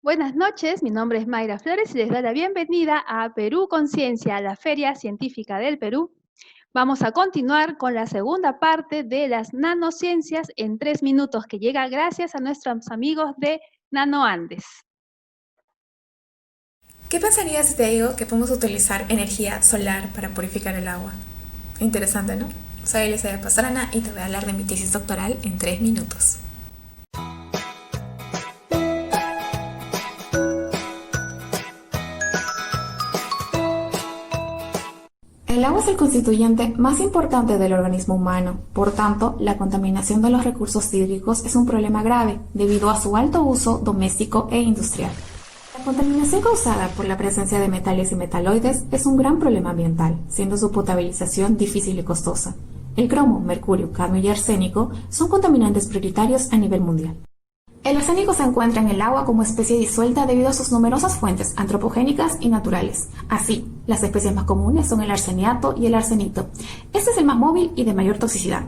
Buenas noches, mi nombre es Mayra Flores y les doy la bienvenida a Perú Conciencia, la Feria Científica del Perú. Vamos a continuar con la segunda parte de las nanociencias en 3 minutos, que llega gracias a nuestros amigos de Nano Andes. ¿Qué pensarías si te digo que podemos utilizar energía solar para purificar el agua? Interesante, ¿no? Soy Elizabeth Pastrana y te voy a hablar de mi tesis doctoral en 3 minutos. El agua es el constituyente más importante del organismo humano, por tanto, la contaminación de los recursos hídricos es un problema grave debido a su alto uso doméstico e industrial. La contaminación causada por la presencia de metales y metaloides es un gran problema ambiental, siendo su potabilización difícil y costosa. El cromo, mercurio, cadmio y arsénico son contaminantes prioritarios a nivel mundial. El arsénico se encuentra en el agua como especie disuelta debido a sus numerosas fuentes antropogénicas y naturales. Así, las especies más comunes son el arseniato y el arsenito. Este es el más móvil y de mayor toxicidad.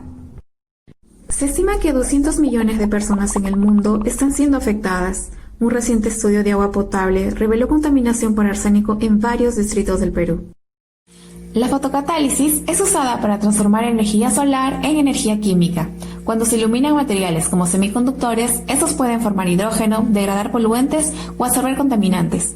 Se estima que 200 millones de personas en el mundo están siendo afectadas. Un reciente estudio de agua potable reveló contaminación por arsénico en varios distritos del Perú. La fotocatálisis es usada para transformar energía solar en energía química. Cuando se iluminan materiales como semiconductores, estos pueden formar hidrógeno, degradar poluentes o absorber contaminantes.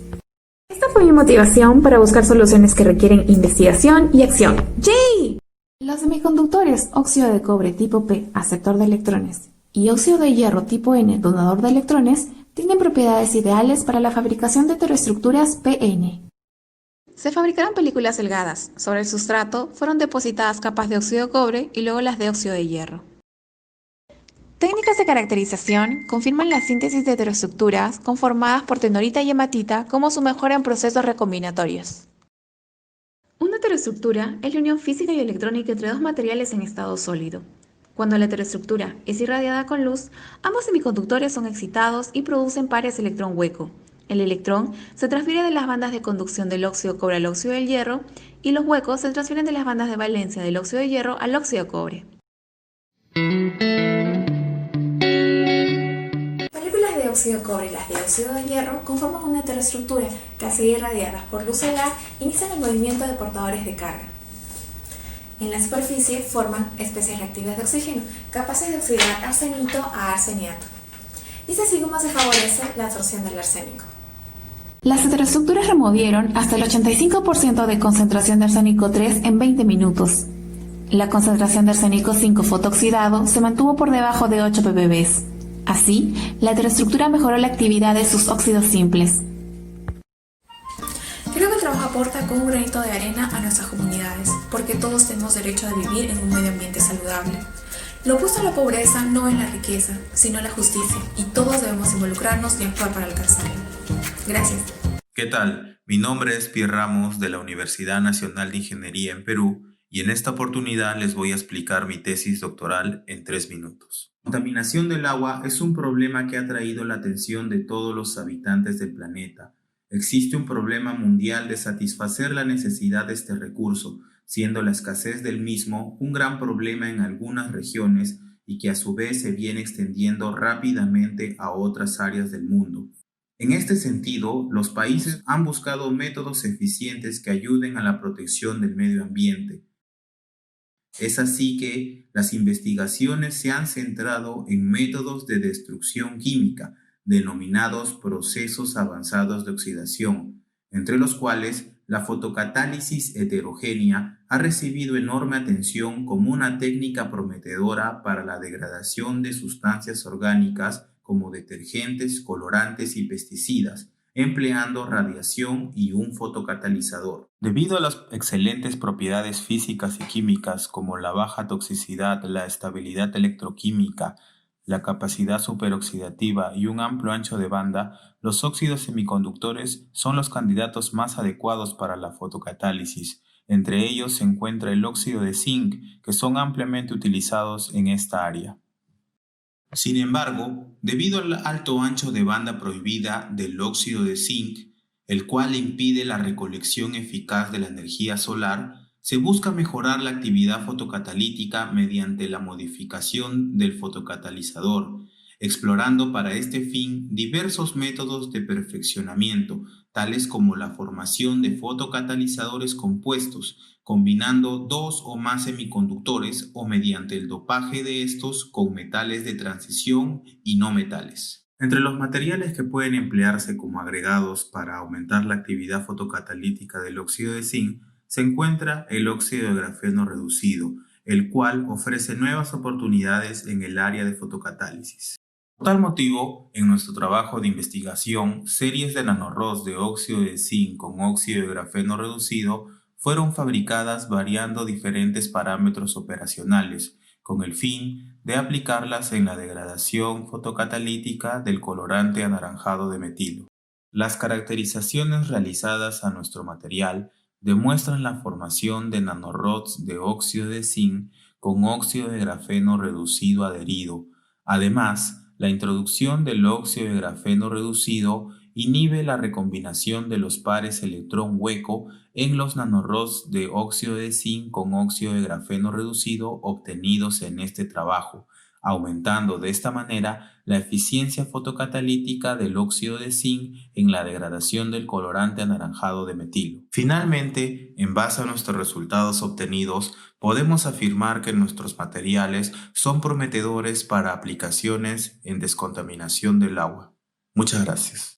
Esta fue mi motivación para buscar soluciones que requieren investigación y acción. ¡Yay! Los semiconductores óxido de cobre tipo P, aceptor de electrones, y óxido de hierro tipo N, donador de electrones, tienen propiedades ideales para la fabricación de heteroestructuras PN. Se fabricaron películas delgadas. Sobre el sustrato fueron depositadas capas de óxido de cobre y luego las de óxido de hierro. Técnicas de caracterización confirman la síntesis de heteroestructuras conformadas por tenorita y hematita como su mejora en procesos recombinatorios. Una heteroestructura es la unión física y electrónica entre dos materiales en estado sólido. Cuando la heteroestructura es irradiada con luz, ambos semiconductores son excitados y producen pares electrón-hueco. El electrón se transfiere de las bandas de conducción del óxido de cobre al óxido del hierro y los huecos se transfieren de las bandas de valencia del óxido de hierro al óxido de cobre. Partículas de óxido de cobre y las de óxido de hierro conforman una heteroestructura que, al ser irradiadas por luz solar, inician el movimiento de portadores de carga. En la superficie forman especies reactivas de oxígeno, capaces de oxidar arsenito a arseniato. Y es así como se favorece la absorción del arsénico. Las heteroestructuras removieron hasta el 85% de concentración de arsénico 3 en 20 minutos. La concentración de arsénico 5 fotooxidado se mantuvo por debajo de 8 ppb. Así, la heteroestructura mejoró la actividad de sus óxidos simples. Creo que el trabajo aporta con un granito de arena a nuestras comunidades, porque todos tenemos derecho a vivir en un medio ambiente saludable. Lo opuesto a la pobreza no es la riqueza, sino la justicia, y todos debemos involucrarnos y actuar para alcanzarla. Gracias. ¿Qué tal? Mi nombre es Pierre Ramos de la Universidad Nacional de Ingeniería en Perú y en esta oportunidad les voy a explicar mi tesis doctoral en 3 minutos. La contaminación del agua es un problema que ha traído la atención de todos los habitantes del planeta. Existe un problema mundial de satisfacer la necesidad de este recurso, siendo la escasez del mismo un gran problema en algunas regiones y que a su vez se viene extendiendo rápidamente a otras áreas del mundo. En este sentido, los países han buscado métodos eficientes que ayuden a la protección del medio ambiente. Es así que las investigaciones se han centrado en métodos de destrucción química, denominados procesos avanzados de oxidación, entre los cuales la fotocatálisis heterogénea ha recibido enorme atención como una técnica prometedora para la degradación de sustancias orgánicas como detergentes, colorantes y pesticidas, empleando radiación y un fotocatalizador. Debido a las excelentes propiedades físicas y químicas como la baja toxicidad, la estabilidad electroquímica, la capacidad superoxidativa y un amplio ancho de banda, los óxidos semiconductores son los candidatos más adecuados para la fotocatálisis. Entre ellos se encuentra el óxido de zinc, que son ampliamente utilizados en esta área. Sin embargo, debido al alto ancho de banda prohibida del óxido de zinc, el cual impide la recolección eficaz de la energía solar, se busca mejorar la actividad fotocatalítica mediante la modificación del fotocatalizador. explorando para este fin diversos métodos de perfeccionamiento, tales como la formación de fotocatalizadores compuestos, combinando dos o más semiconductores o mediante el dopaje de estos con metales de transición y no metales. Entre los materiales que pueden emplearse como agregados para aumentar la actividad fotocatalítica del óxido de zinc se encuentra el óxido de grafeno reducido, el cual ofrece nuevas oportunidades en el área de fotocatálisis. Por tal motivo, en nuestro trabajo de investigación, series de nanorods de óxido de zinc con óxido de grafeno reducido fueron fabricadas variando diferentes parámetros operacionales, con el fin de aplicarlas en la degradación fotocatalítica del colorante anaranjado de metilo. Las caracterizaciones realizadas a nuestro material demuestran la formación de nanorods de óxido de zinc con óxido de grafeno reducido adherido. Además, la introducción del óxido de grafeno reducido inhibe la recombinación de los pares electrón hueco en los nanorods de óxido de zinc con óxido de grafeno reducido obtenidos en este trabajo, aumentando de esta manera la eficiencia fotocatalítica del óxido de zinc en la degradación del colorante anaranjado de metilo. Finalmente, en base a nuestros resultados obtenidos, podemos afirmar que nuestros materiales son prometedores para aplicaciones en descontaminación del agua. Muchas gracias.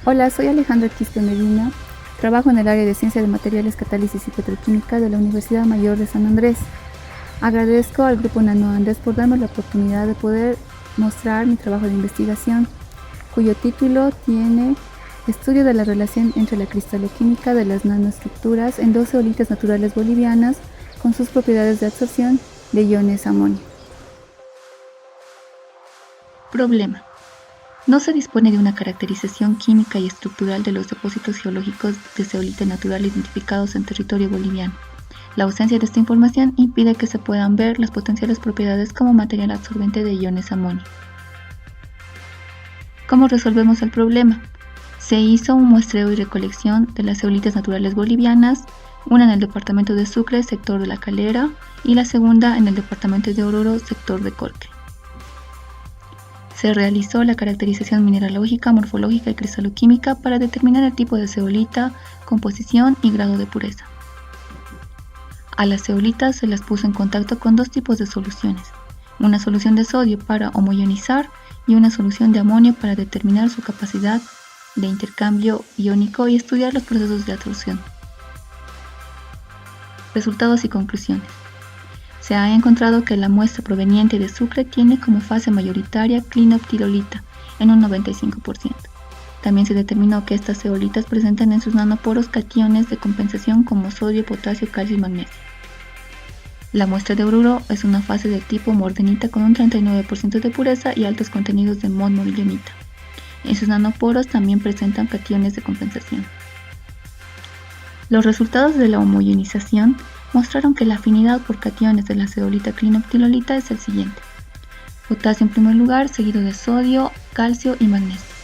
Hola, soy Alejandra Quispe Medina, trabajo en el área de Ciencia de Materiales, Catálisis y Petroquímica de la Universidad Mayor de San Andrés. Agradezco al Grupo Nano Andes por darme la oportunidad de poder mostrar mi trabajo de investigación, cuyo título tiene Estudio de la relación entre la cristaloquímica de las nanoestructuras en dos zeolitas naturales bolivianas con sus propiedades de absorción de iones amonio. Problema. No se dispone de una caracterización química y estructural de los depósitos geológicos de zeolita natural identificados en territorio boliviano. La ausencia de esta información impide que se puedan ver las potenciales propiedades como material absorbente de iones amonio. ¿Cómo resolvemos el problema? Se hizo un muestreo y recolección de las zeolitas naturales bolivianas, una en el departamento de Sucre, sector de La Calera, y la segunda en el departamento de Oruro, sector de Corque. Se realizó la caracterización mineralógica, morfológica y cristaloquímica para determinar el tipo de zeolita, composición y grado de pureza. A las zeolitas se las puso en contacto con dos tipos de soluciones, una solución de sodio para homoionizar y una solución de amonio para determinar su capacidad de intercambio iónico y estudiar los procesos de absorción. Resultados y conclusiones. Se ha encontrado que la muestra proveniente de Sucre tiene como fase mayoritaria clinoptilolita en un 95%. También se determinó que estas zeolitas presentan en sus nanoporos cationes de compensación como sodio, potasio, calcio y magnesio. La muestra de Oruro es una fase de tipo mordenita con un 39% de pureza y altos contenidos de monoilionita. En sus nanoporos también presentan cationes de compensación. Los resultados de la homoionización mostraron que la afinidad por cationes de la zeolita clinoptilolita es el siguiente: potasio en primer lugar, seguido de sodio, calcio y magnesio.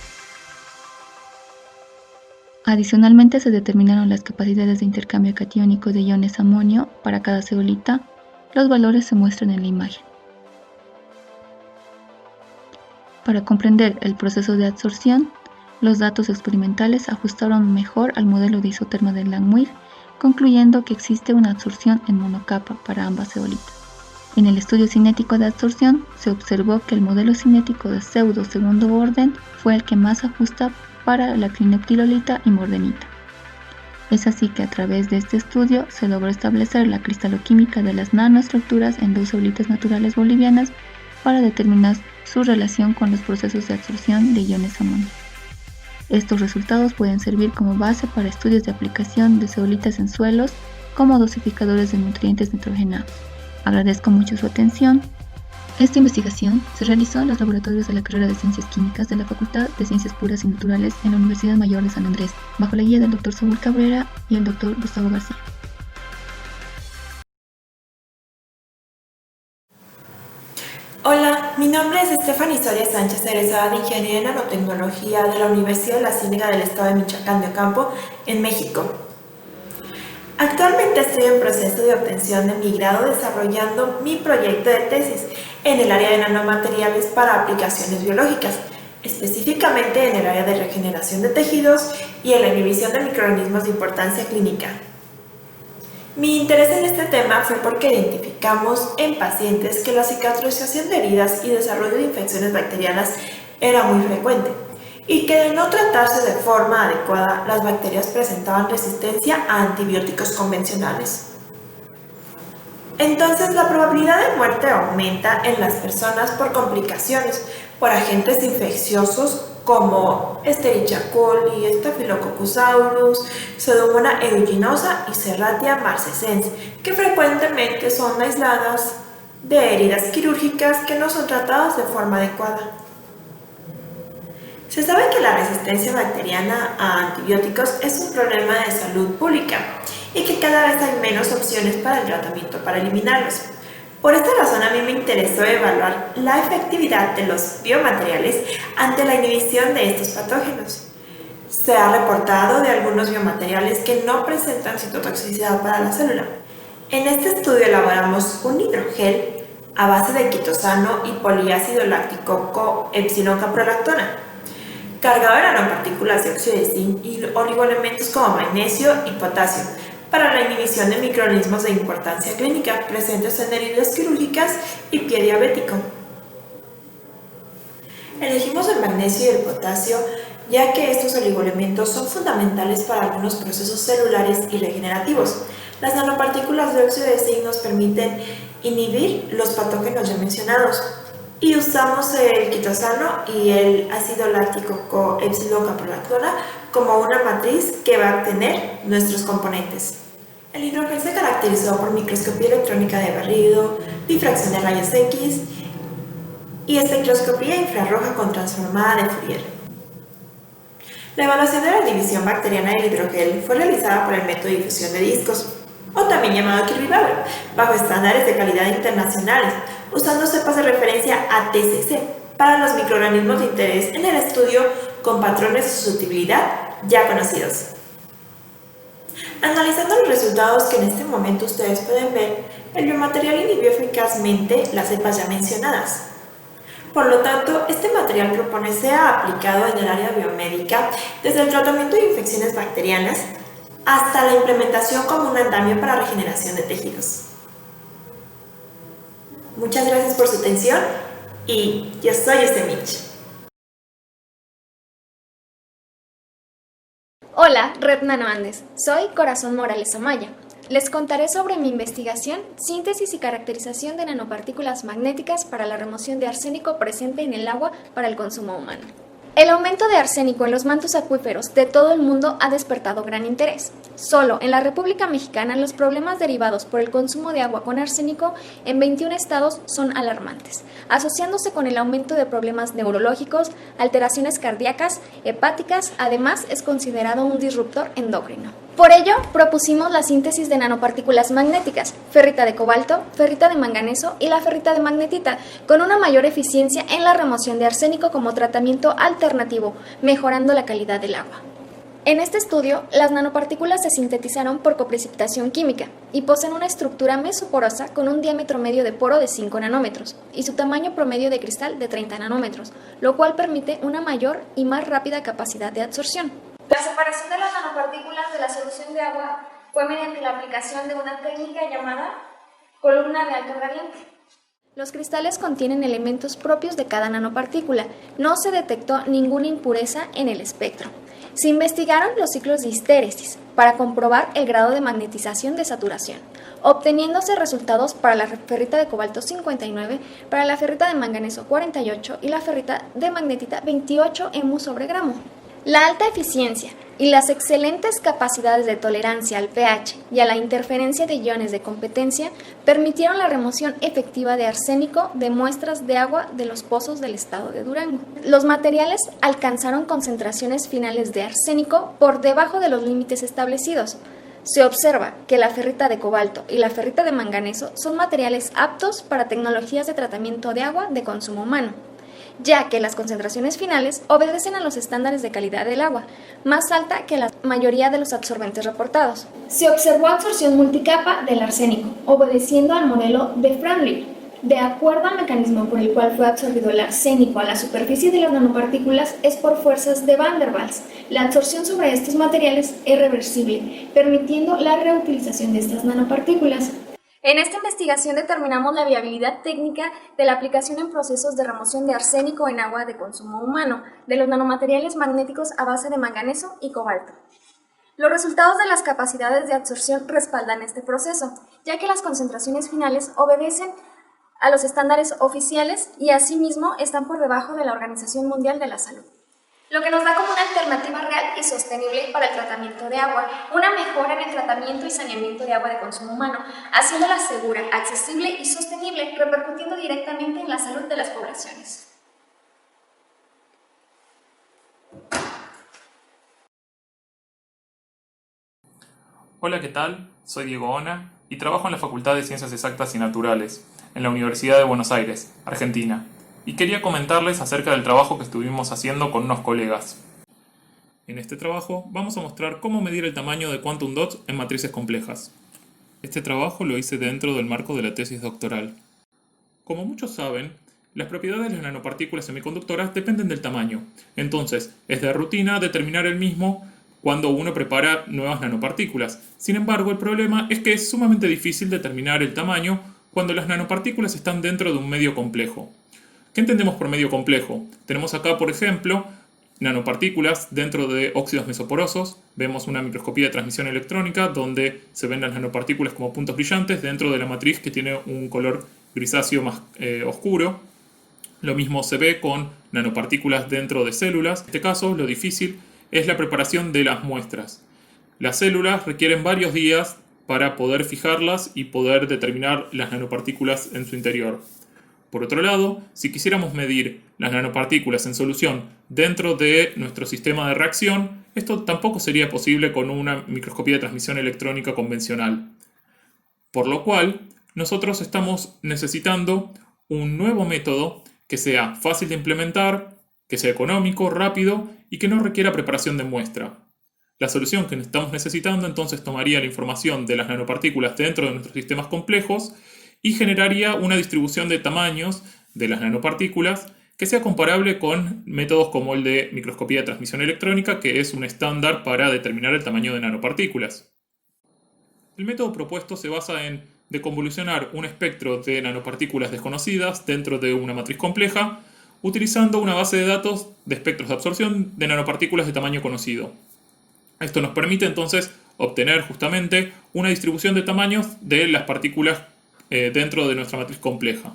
Adicionalmente se determinaron las capacidades de intercambio catiónico de iones amonio para cada zeolita. Los valores se muestran en la imagen. Para comprender el proceso de absorción, los datos experimentales ajustaron mejor al modelo de isoterma de Langmuir, concluyendo que existe una absorción en monocapa para ambas zeolitas. En el estudio cinético de absorción se observó que el modelo cinético de pseudo segundo orden fue el que más ajusta para la clinoptilolita y mordenita. Es así que a través de este estudio se logró establecer la cristaloquímica de las nanoestructuras en dos zeolitas naturales bolivianas para determinar su relación con los procesos de absorción de iones amonio. Estos resultados pueden servir como base para estudios de aplicación de zeolitas en suelos como dosificadores de nutrientes nitrogenados. Agradezco mucho su atención. Esta investigación se realizó en los laboratorios de la carrera de Ciencias Químicas de la Facultad de Ciencias Puras y Naturales en la Universidad Mayor de San Andrés, bajo la guía del Dr. Saúl Cabrera y el Dr. Gustavo García. Hola, mi nombre es Stephanie Soria Sánchez, egresada de Ingeniería en Nanotecnología de la Universidad de la Ciénega del Estado de Michoacán de Ocampo, en México. Actualmente estoy en proceso de obtención de mi grado desarrollando mi proyecto de tesis en el área de nanomateriales para aplicaciones biológicas, específicamente en el área de regeneración de tejidos y en la inhibición de microorganismos de importancia clínica. Mi interés en este tema fue porque identificamos en pacientes que la cicatrización de heridas y desarrollo de infecciones bacterianas era muy frecuente y que de no tratarse de forma adecuada, las bacterias presentaban resistencia a antibióticos convencionales. Entonces, la probabilidad de muerte aumenta en las personas por complicaciones por agentes infecciosos como Escherichia coli, Staphylococcus aureus, Pseudomonas aeruginosa y Serratia marcescens, que frecuentemente son aisladas de heridas quirúrgicas que no son tratadas de forma adecuada. Se sabe que la resistencia bacteriana a antibióticos es un problema de salud pública y que cada vez hay menos opciones para el tratamiento para eliminarlos. Por esta razón a mí me interesó evaluar la efectividad de los biomateriales ante la inhibición de estos patógenos. Se ha reportado de algunos biomateriales que no presentan citotoxicidad para la célula. En este estudio elaboramos un hidrogel a base de quitosano y poliácido láctico coepsilon-caprolactona, cargado de nanopartículas de óxido de zinc y oligoelementos como magnesio y potasio, para la inhibición de microorganismos de importancia clínica presentes en heridas quirúrgicas y pie diabético. Elegimos el magnesio y el potasio ya que estos oligoelementos son fundamentales para algunos procesos celulares y regenerativos. Las nanopartículas de óxido de zinc nos permiten inhibir los patógenos ya mencionados y usamos el quitosano y el ácido láctico coepsilon-caprolactona como una matriz que va a obtener nuestros componentes. El hidrogel se caracterizó por microscopía electrónica de barrido, difracción de rayos X y espectroscopía infrarroja con transformada de Fourier. La evaluación de la división bacteriana del hidrogel fue realizada por el método de difusión de discos, o también llamado Kirby-Bauer, bajo estándares de calidad internacionales, usando cepas de referencia ATCC para los microorganismos de interés en el estudio con patrones de susceptibilidad ya conocidos. Analizando los resultados que en este momento ustedes pueden ver, el biomaterial inhibió eficazmente las cepas ya mencionadas. Por lo tanto, este material propone sea aplicado en el área biomédica desde el tratamiento de infecciones bacterianas hasta la implementación como un andamio para regeneración de tejidos. Muchas gracias por su atención y yo soy Mitch. Hola, Red Nano Andes. Soy Corazón Morales Amaya. Les contaré sobre mi investigación, síntesis y caracterización de nanopartículas magnéticas para la remoción de arsénico presente en el agua para el consumo humano. El aumento de arsénico en los mantos acuíferos de todo el mundo ha despertado gran interés. Solo en la República Mexicana los problemas derivados por el consumo de agua con arsénico en 21 estados son alarmantes, asociándose con el aumento de problemas neurológicos, alteraciones cardíacas, hepáticas, además es considerado un disruptor endocrino. Por ello, propusimos la síntesis de nanopartículas magnéticas, ferrita de cobalto, ferrita de manganeso y la ferrita de magnetita, con una mayor eficiencia en la remoción de arsénico como tratamiento alternativo, mejorando la calidad del agua. En este estudio, las nanopartículas se sintetizaron por coprecipitación química y poseen una estructura mesoporosa con un diámetro medio de poro de 5 nanómetros y su tamaño promedio de cristal de 30 nanómetros, lo cual permite una mayor y más rápida capacidad de absorción. La separación de las nanopartículas de la solución de agua fue mediante la aplicación de una técnica llamada columna de alto gradiente. Los cristales contienen elementos propios de cada nanopartícula. No se detectó ninguna impureza en el espectro. Se investigaron los ciclos de histéresis para comprobar el grado de magnetización de saturación, obteniéndose resultados para la ferrita de cobalto 59, para la ferrita de manganeso 48 y la ferrita de magnetita 28 mU/gramo. La alta eficiencia y las excelentes capacidades de tolerancia al pH y a la interferencia de iones de competencia permitieron la remoción efectiva de arsénico de muestras de agua de los pozos del estado de Durango. Los materiales alcanzaron concentraciones finales de arsénico por debajo de los límites establecidos. Se observa que la ferrita de cobalto y la ferrita de manganeso son materiales aptos para tecnologías de tratamiento de agua de consumo humano, ya que las concentraciones finales obedecen a los estándares de calidad del agua, más alta que la mayoría de los absorbentes reportados. Se observó absorción multicapa del arsénico, obedeciendo al modelo de Franklin. De acuerdo al mecanismo por el cual fue absorbido el arsénico a la superficie de las nanopartículas es por fuerzas de Van der Waals. La absorción sobre estos materiales es reversible, permitiendo la reutilización de estas nanopartículas. En esta investigación determinamos la viabilidad técnica de la aplicación en procesos de remoción de arsénico en agua de consumo humano, de los nanomateriales magnéticos a base de manganeso y cobalto. Los resultados de las capacidades de absorción respaldan este proceso, ya que las concentraciones finales obedecen a los estándares oficiales y asimismo están por debajo de la Organización Mundial de la Salud, lo que nos da como una alternativa real y sostenible para el tratamiento de agua, una mejora en el tratamiento y saneamiento de agua de consumo humano, haciéndola segura, accesible y sostenible, repercutiendo directamente en la salud de las poblaciones. Hola, ¿qué tal? Soy Diego Ona y trabajo en la Facultad de Ciencias Exactas y Naturales, en la Universidad de Buenos Aires, Argentina, y quería comentarles acerca del trabajo que estuvimos haciendo con unos colegas. En este trabajo vamos a mostrar cómo medir el tamaño de quantum dots en matrices complejas. Este trabajo lo hice dentro del marco de la tesis doctoral. Como muchos saben, las propiedades de las nanopartículas semiconductoras dependen del tamaño, entonces es de rutina determinar el mismo cuando uno prepara nuevas nanopartículas. Sin embargo, el problema es que es sumamente difícil determinar el tamaño cuando las nanopartículas están dentro de un medio complejo. ¿Qué entendemos por medio complejo? Tenemos acá, por ejemplo, nanopartículas dentro de óxidos mesoporosos. Vemos una microscopía de transmisión electrónica donde se ven las nanopartículas como puntos brillantes dentro de la matriz que tiene un color grisáceo más oscuro. Lo mismo se ve con nanopartículas dentro de células. En este caso, lo difícil es la preparación de las muestras. Las células requieren varios días para poder fijarlas y poder determinar las nanopartículas en su interior. Por otro lado, si quisiéramos medir las nanopartículas en solución dentro de nuestro sistema de reacción, esto tampoco sería posible con una microscopía de transmisión electrónica convencional. Por lo cual, nosotros estamos necesitando un nuevo método que sea fácil de implementar, que sea económico, rápido y que no requiera preparación de muestra. La solución que estamos necesitando entonces tomaría la información de las nanopartículas dentro de nuestros sistemas complejos y generaría una distribución de tamaños de las nanopartículas que sea comparable con métodos como el de microscopía de transmisión electrónica, que es un estándar para determinar el tamaño de nanopartículas. El método propuesto se basa en deconvolucionar un espectro de nanopartículas desconocidas dentro de una matriz compleja, utilizando una base de datos de espectros de absorción de nanopartículas de tamaño conocido. Esto nos permite entonces obtener justamente una distribución de tamaños de las partículas dentro de nuestra matriz compleja.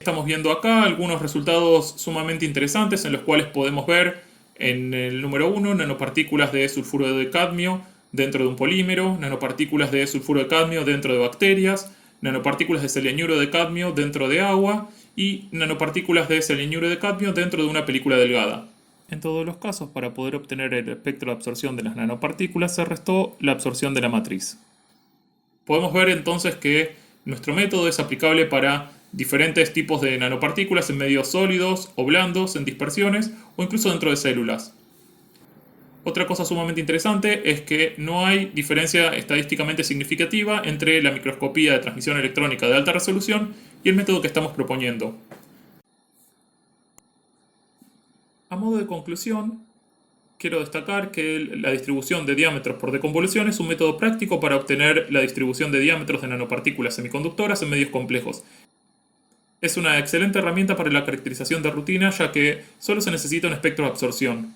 Estamos viendo acá algunos resultados sumamente interesantes en los cuales podemos ver en el número 1 nanopartículas de sulfuro de cadmio dentro de un polímero, nanopartículas de sulfuro de cadmio dentro de bacterias, nanopartículas de seleñuro de cadmio dentro de agua y nanopartículas de seleñuro de cadmio dentro de una película delgada. En todos los casos, para poder obtener el espectro de absorción de las nanopartículas, se restó la absorción de la matriz. Podemos ver entonces que nuestro método es aplicable para diferentes tipos de nanopartículas en medios sólidos o blandos, en dispersiones o incluso dentro de células. Otra cosa sumamente interesante es que no hay diferencia estadísticamente significativa entre la microscopía de transmisión electrónica de alta resolución y el método que estamos proponiendo. A modo de conclusión, quiero destacar que la distribución de diámetros por deconvolución es un método práctico para obtener la distribución de diámetros de nanopartículas semiconductoras en medios complejos. Es una excelente herramienta para la caracterización de rutina, ya que solo se necesita un espectro de absorción.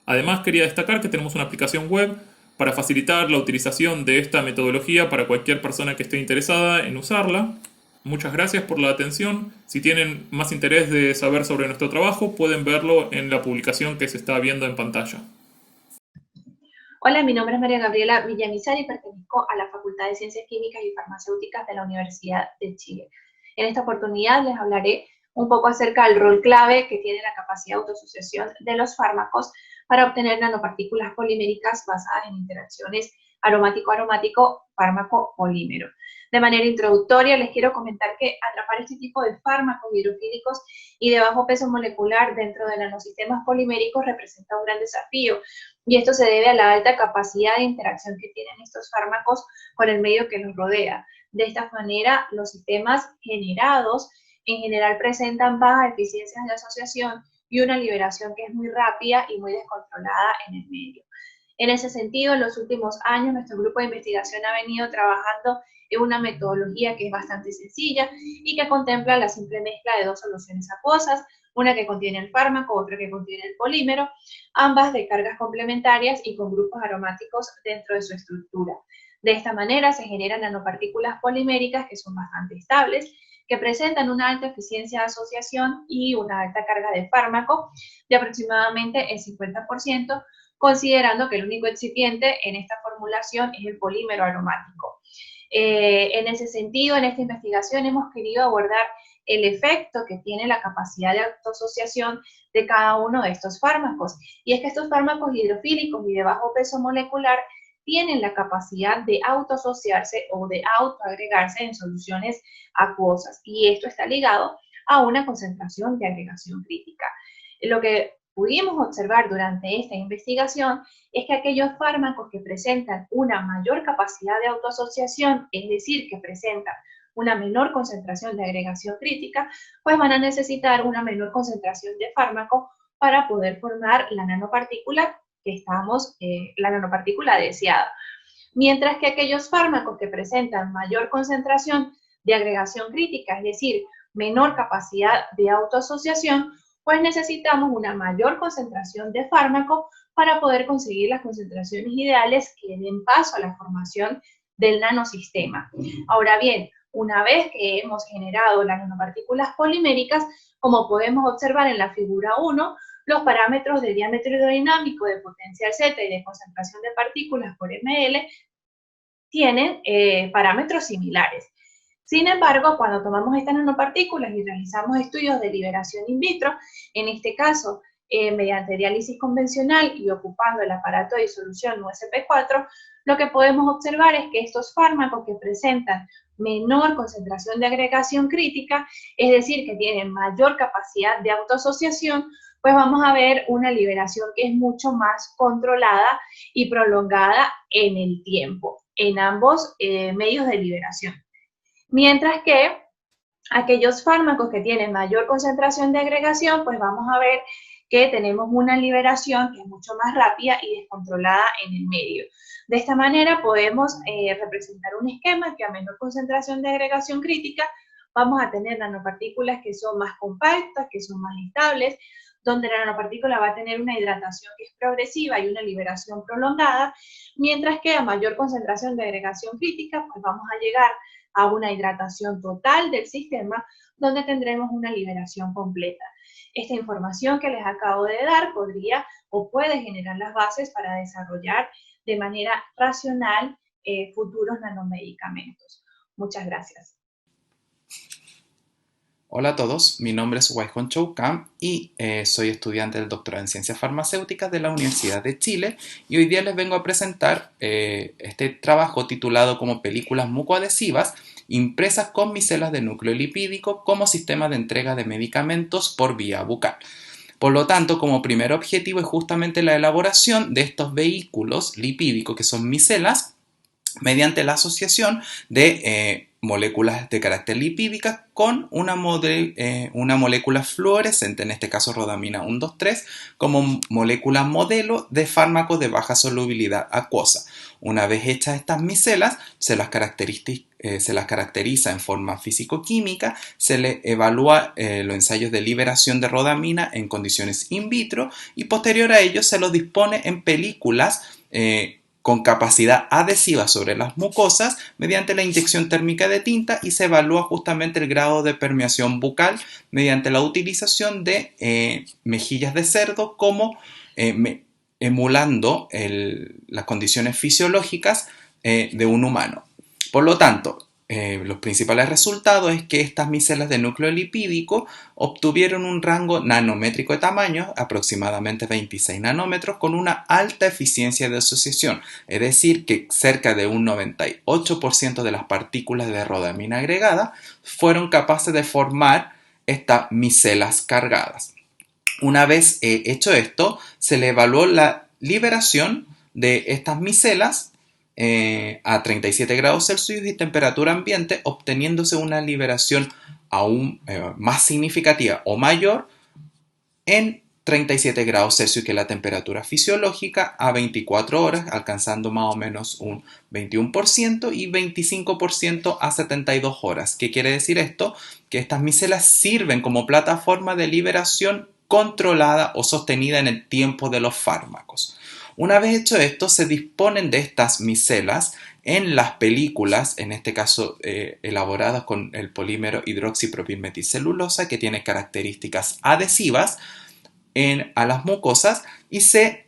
Además, quería destacar que tenemos una aplicación web para facilitar la utilización de esta metodología para cualquier persona que esté interesada en usarla. Muchas gracias por la atención. Si tienen más interés de saber sobre nuestro trabajo, pueden verlo en la publicación que se está viendo en pantalla. Hola, mi nombre es María Gabriela Villamizar y pertenezco a la Facultad de Ciencias Químicas y Farmacéuticas de la Universidad de Chile. En esta oportunidad les hablaré un poco acerca del rol clave que tiene la capacidad de autoasociación de los fármacos para obtener nanopartículas poliméricas basadas en interacciones aromático-aromático, fármaco-polímero. De manera introductoria les quiero comentar que atrapar este tipo de fármacos hidrofílicos y de bajo peso molecular dentro de nanosistemas poliméricos representa un gran desafío, y esto se debe a la alta capacidad de interacción que tienen estos fármacos con el medio que los rodea. De esta manera, los sistemas generados en general presentan bajas eficiencias de asociación y una liberación que es muy rápida y muy descontrolada en el medio. En ese sentido, en los últimos años, nuestro grupo de investigación ha venido trabajando en una metodología que es bastante sencilla y que contempla la simple mezcla de dos soluciones acuosas, una que contiene el fármaco, otra que contiene el polímero, ambas de cargas complementarias y con grupos aromáticos dentro de su estructura. De esta manera se generan nanopartículas poliméricas que son bastante estables, que presentan una alta eficiencia de asociación y una alta carga de fármaco de aproximadamente el 50%, considerando que el único excipiente en esta formulación es el polímero aromático. En ese sentido, en esta investigación hemos querido abordar el efecto que tiene la capacidad de autoasociación de cada uno de estos fármacos. Y es que estos fármacos hidrofílicos y de bajo peso molecular tienen la capacidad de autoasociarse o de autoagregarse en soluciones acuosas. Y esto está ligado a una concentración de agregación crítica. Lo que pudimos observar durante esta investigación es que aquellos fármacos que presentan una mayor capacidad de autoasociación, es decir, que presentan una menor concentración de agregación crítica, pues van a necesitar una menor concentración de fármaco para poder formar la nanopartícula la nanopartícula deseada. Mientras que aquellos fármacos que presentan mayor concentración de agregación crítica, es decir, menor capacidad de autoasociación, pues necesitamos una mayor concentración de fármaco para poder conseguir las concentraciones ideales que den paso a la formación del nanosistema. Ahora bien, una vez que hemos generado las nanopartículas poliméricas, como podemos observar en la figura 1, los parámetros de diámetro hidrodinámico, de potencial Z y de concentración de partículas por ml tienen parámetros similares. Sin embargo, cuando tomamos estas nanopartículas y realizamos estudios de liberación in vitro, en este caso mediante diálisis convencional y ocupando el aparato de disolución USP4, lo que podemos observar es que estos fármacos que presentan menor concentración de agregación crítica, es decir, que tienen mayor capacidad de autoasociación, pues vamos a ver una liberación que es mucho más controlada y prolongada en el tiempo, en ambos medios de liberación. Mientras que aquellos fármacos que tienen mayor concentración de agregación, pues vamos a ver que tenemos una liberación que es mucho más rápida y descontrolada en el medio. De esta manera podemos representar un esquema que a menor concentración de agregación crítica vamos a tener nanopartículas que son más compactas, que son más estables, donde la nanopartícula va a tener una hidratación que es progresiva y una liberación prolongada, mientras que a mayor concentración de agregación crítica, pues vamos a llegar a una hidratación total del sistema, donde tendremos una liberación completa. Esta información que les acabo de dar podría o puede generar las bases para desarrollar de manera racional futuros nanomedicamentos. Muchas gracias. Hola a todos, mi nombre es Waihon Chou Kam y soy estudiante del doctorado en Ciencias Farmacéuticas de la Universidad de Chile, y hoy día les vengo a presentar este trabajo titulado como Películas mucoadhesivas impresas con micelas de núcleo lipídico como sistema de entrega de medicamentos por vía bucal. Por lo tanto, como primer objetivo es justamente la elaboración de estos vehículos lipídicos que son micelas mediante la asociación de moléculas de carácter lipídica con una molécula fluorescente, en este caso rodamina 1,2,3, como molécula modelo de fármacos de baja solubilidad acuosa. Una vez hechas estas micelas, se las caracteriza en forma físico-química, se le evalúa los ensayos de liberación de rodamina en condiciones in vitro y posterior a ello se los dispone en películas con capacidad adhesiva sobre las mucosas mediante la inyección térmica de tinta, y se evalúa justamente el grado de permeación bucal mediante la utilización de mejillas de cerdo como emulando las condiciones fisiológicas de un humano. Por lo tanto, los principales resultados es que estas micelas de núcleo lipídico obtuvieron un rango nanométrico de tamaño, aproximadamente 26 nanómetros, con una alta eficiencia de asociación, es decir, que cerca de un 98% de las partículas de rodamina agregada fueron capaces de formar estas micelas cargadas. Una vez hecho esto, se le evaluó la liberación de estas micelas a 37 grados Celsius y temperatura ambiente, obteniéndose una liberación aún más significativa o mayor en 37 grados Celsius, que es la temperatura fisiológica, a 24 horas, alcanzando más o menos un 21% y 25% a 72 horas. ¿Qué quiere decir esto? Que estas micelas sirven como plataforma de liberación controlada o sostenida en el tiempo de los fármacos. Una vez hecho esto, se disponen de estas micelas en las películas, en este caso elaboradas con el polímero hidroxipropilmetilcelulosa, que tiene características adhesivas a las mucosas, y se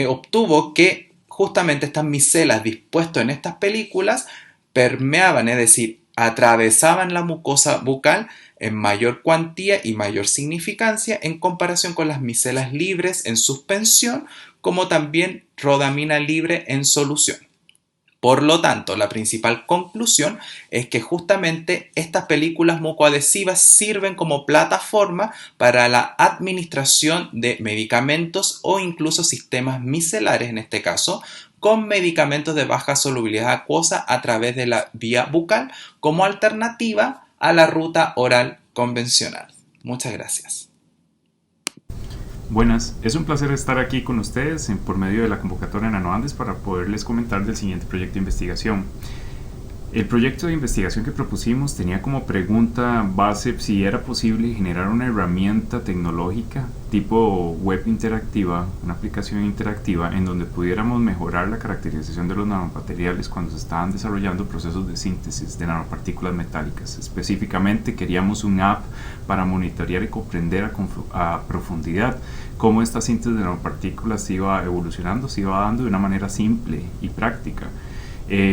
obtuvo que justamente estas micelas dispuestas en estas películas permeaban, es decir, atravesaban la mucosa bucal en mayor cuantía y mayor significancia en comparación con las micelas libres en suspensión, como también rodamina libre en solución. Por lo tanto, la principal conclusión es que justamente estas películas mucoadhesivas sirven como plataforma para la administración de medicamentos o incluso sistemas micelares, en este caso, con medicamentos de baja solubilidad acuosa a través de la vía bucal como alternativa a la ruta oral convencional. Muchas gracias. Buenas, es un placer estar aquí con ustedes por medio de la convocatoria NanoAndes para poderles comentar del siguiente proyecto de investigación. El proyecto de investigación que propusimos tenía como pregunta base si era posible generar una herramienta tecnológica tipo web interactiva, una aplicación interactiva en donde pudiéramos mejorar la caracterización de los nanomateriales cuando se estaban desarrollando procesos de síntesis de nanopartículas metálicas. Específicamente queríamos un app para monitorear y comprender a profundidad cómo esta síntesis de nanopartículas se iba evolucionando, se iba dando de una manera simple y práctica.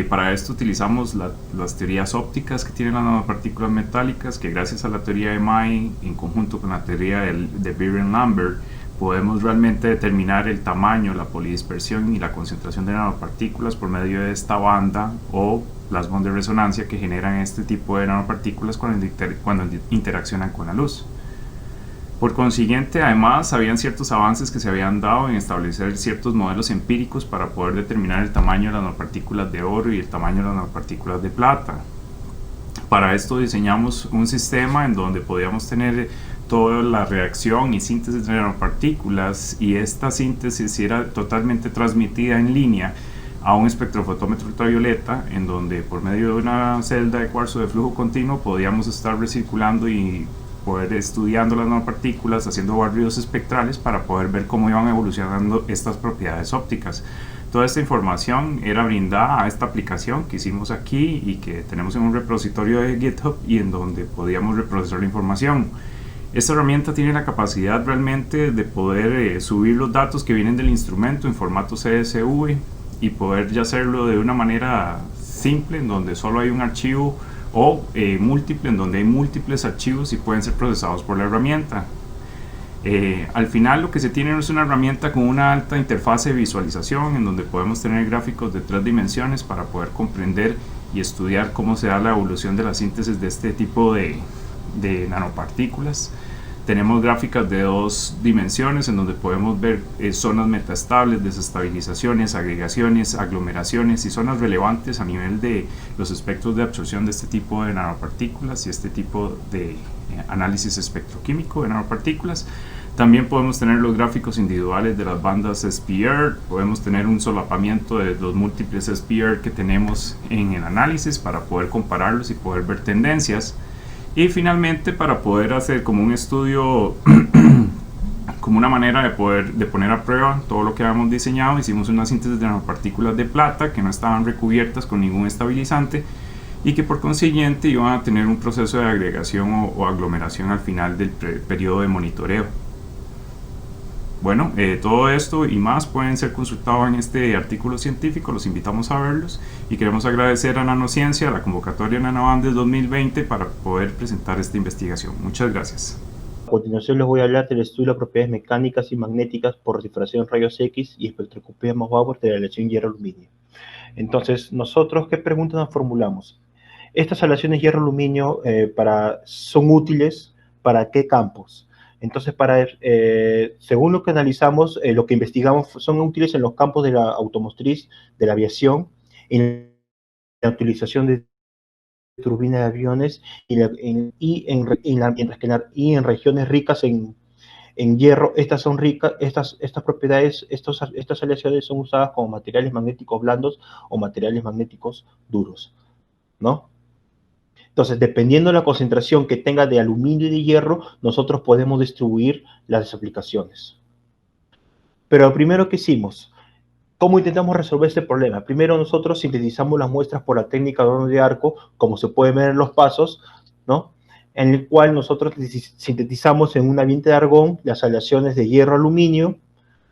Para esto utilizamos las teorías ópticas que tienen las nanopartículas metálicas, que gracias a la teoría de May, en conjunto con la teoría de Beer-Lambert, podemos realmente determinar el tamaño, la polidispersión y la concentración de nanopartículas por medio de esta banda o las bandas de resonancia que generan este tipo de nanopartículas cuando interaccionan con la luz. Por consiguiente, además, habían ciertos avances que se habían dado en establecer ciertos modelos empíricos para poder determinar el tamaño de las nanopartículas de oro y el tamaño de las nanopartículas de plata. Para esto diseñamos un sistema en donde podíamos tener toda la reacción y síntesis de nanopartículas, y esta síntesis era totalmente transmitida en línea a un espectrofotómetro ultravioleta, en donde por medio de una celda de cuarzo de flujo continuo podíamos estar recirculando y poder estudiando las nanopartículas, haciendo barridos espectrales para poder ver cómo iban evolucionando estas propiedades ópticas. Toda esta información era brindada a esta aplicación que hicimos aquí y que tenemos en un repositorio de GitHub y en donde podíamos reprocesar la información. Esta herramienta tiene la capacidad realmente de poder subir los datos que vienen del instrumento en formato CSV y poder ya hacerlo de una manera simple, en donde solo hay un archivo, o múltiple, en donde hay múltiples archivos y pueden ser procesados por la herramienta. Al final lo que se tiene es una herramienta con una alta interfase de visualización, en donde podemos tener gráficos de 3 dimensiones para poder comprender y estudiar cómo se da la evolución de la síntesis de este tipo de nanopartículas. Tenemos gráficas de 2 dimensiones en donde podemos ver zonas metaestables, desestabilizaciones, agregaciones, aglomeraciones y zonas relevantes a nivel de los espectros de absorción de este tipo de nanopartículas y este tipo de análisis espectroquímico de nanopartículas. También podemos tener los gráficos individuales de las bandas SPR, podemos tener un solapamiento de los múltiples SPR que tenemos en el análisis para poder compararlos y poder ver tendencias. Y finalmente, para poder hacer como un estudio como una manera de poner a prueba todo lo que habíamos diseñado, hicimos una síntesis de nanopartículas de plata que no estaban recubiertas con ningún estabilizante y que por consiguiente iban a tener un proceso de agregación o aglomeración al final del periodo de monitoreo. Bueno, todo esto y más pueden ser consultados en este artículo científico, los invitamos a verlos y queremos agradecer a Nanociencia, a la convocatoria NanoAndes 2020 para poder presentar esta investigación. Muchas gracias. A continuación les voy a hablar del estudio de propiedades mecánicas y magnéticas por difracción en rayos X y espectroscopía Mohs de la aleación hierro-aluminio. Entonces, nosotros, ¿qué preguntas nos formulamos? Estas aleaciones hierro-aluminio son útiles para qué campos. Entonces, según lo que analizamos, lo que investigamos son útiles en los campos de la automotriz, de la aviación, en la utilización de turbinas de aviones y en regiones ricas en hierro. Estas propiedades, estas aleaciones son usadas como materiales magnéticos blandos o materiales magnéticos duros, ¿no? Entonces, dependiendo de la concentración que tenga de aluminio y de hierro, nosotros podemos distribuir las aplicaciones. Pero lo primero que hicimos, ¿cómo intentamos resolver este problema? Primero nosotros sintetizamos las muestras por la técnica de horno de arco, como se puede ver en los pasos, ¿no? En el cual nosotros sintetizamos en un ambiente de argón las aleaciones de hierro-aluminio,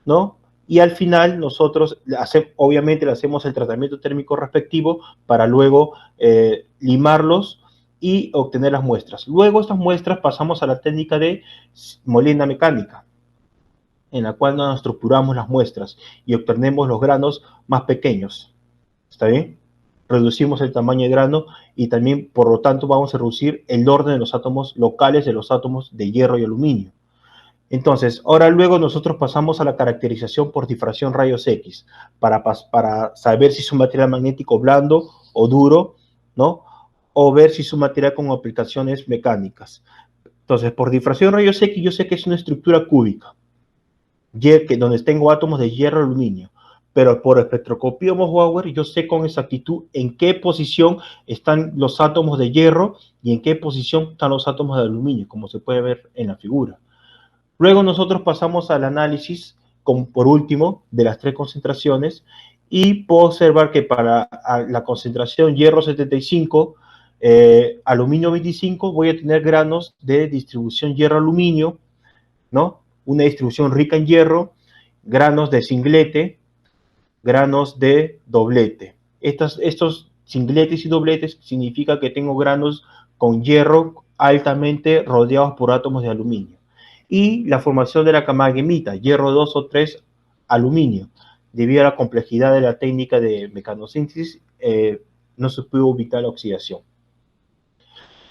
¿no? Y al final nosotros, obviamente, le hacemos el tratamiento térmico respectivo para luego limarlos y obtener las muestras. Luego estas muestras pasamos a la técnica de molienda mecánica, en la cual nos estructuramos las muestras y obtenemos los granos más pequeños. ¿Está bien? Reducimos el tamaño de grano y también, por lo tanto, vamos a reducir el orden de los átomos locales de los átomos de hierro y aluminio. Entonces, ahora luego nosotros pasamos a la caracterización por difracción rayos X para saber si es un material magnético blando o duro, ¿no? O ver si es un material con aplicaciones mecánicas. Entonces, por difracción rayos X yo sé que es una estructura cúbica, donde tengo átomos de hierro y aluminio. Pero por espectroscopía Mohs yo sé con exactitud en qué posición están los átomos de hierro y en qué posición están los átomos de aluminio, como se puede ver en la figura. Luego nosotros pasamos al análisis, por último, de las tres concentraciones y puedo observar que para la concentración hierro 75, aluminio 25, voy a tener granos de distribución hierro-aluminio, ¿no? Una distribución rica en hierro, granos de singlete, granos de doblete. Estos singletes y dobletes significa que tengo granos con hierro altamente rodeados por átomos de aluminio. Y la formación de la camaguemita, hierro 2 o 3, aluminio. Debido a la complejidad de la técnica de mecanosíntesis, no se pudo evitar la oxidación.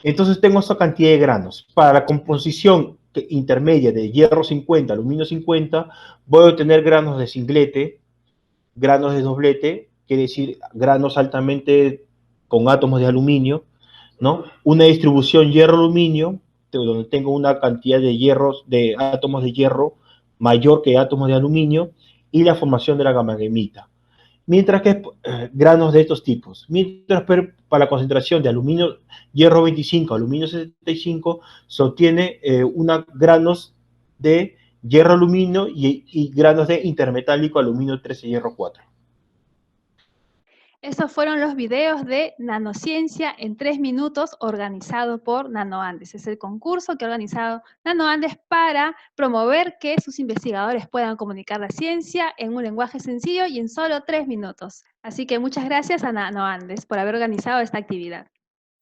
Entonces tengo esta cantidad de granos. Para la composición intermedia de hierro 50, aluminio 50, voy a obtener granos de singlete, granos de doblete, quiere decir granos altamente con átomos de aluminio, ¿no? Una distribución hierro-aluminio, donde tengo una cantidad de átomos de hierro mayor que átomos de aluminio, y la formación de la gamaguemita. Mientras que granos de estos tipos. Mientras para la concentración de aluminio, hierro 25, aluminio 75, se obtiene granos de hierro-aluminio y granos de intermetálico aluminio 13, hierro 4. Esos fueron los videos de Nanociencia en 3 minutos organizado por NanoAndes. Es el concurso que ha organizado NanoAndes para promover que sus investigadores puedan comunicar la ciencia en un lenguaje sencillo y en solo 3 minutos. Así que muchas gracias a NanoAndes por haber organizado esta actividad.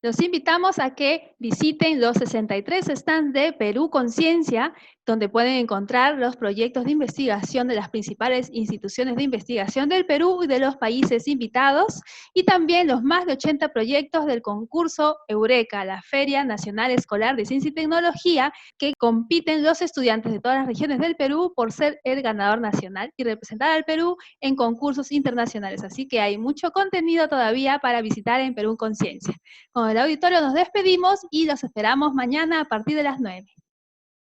Los invitamos a que visiten los 63 stands de Perú Conciencia, donde pueden encontrar los proyectos de investigación de las principales instituciones de investigación del Perú y de los países invitados, y también los más de 80 proyectos del concurso Eureka, la Feria Nacional Escolar de Ciencia y Tecnología, que compiten los estudiantes de todas las regiones del Perú por ser el ganador nacional y representar al Perú en concursos internacionales. Así que hay mucho contenido todavía para visitar en Perú Conciencia. Con el auditorio nos despedimos y los esperamos mañana a partir de las 9.